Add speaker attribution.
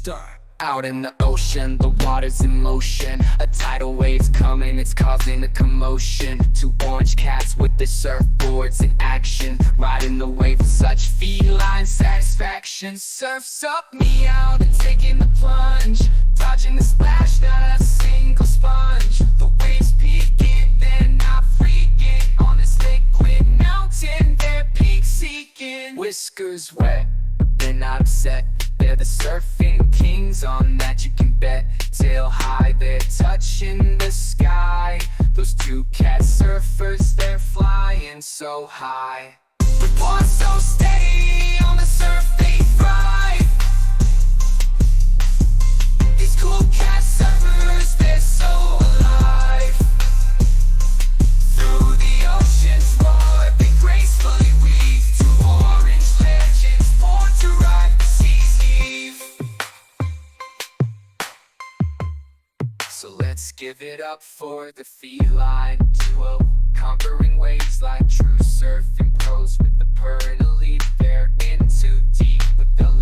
Speaker 1: Start. Out in the ocean, the water's in motion. A tidal wave's coming, it's causing a commotion. Two orange cats with their surfboards in action, riding the wave with such feline satisfaction. Surf's up, meow, and taking the plunge, dodging the splash, not a single sponge. The waves peaking, they're not freaking on this liquid mountain, they're peak seeking. Whiskers wet, but they're not upset. They're the surfing kings, on that you can bet. Tail high, they're touching the sky. Those two cat surfers, they're flying so high. With paws so steady on the surf, they thrive. These cool cat surfers, they're so alive. Through the ocean's roar, they gracefully weave. Two orange legends born to ride the sea's heave. So let's give it up for the feline duo, conquering waves like true surfing pros. With the pearl elite, they're in too deep, but they'll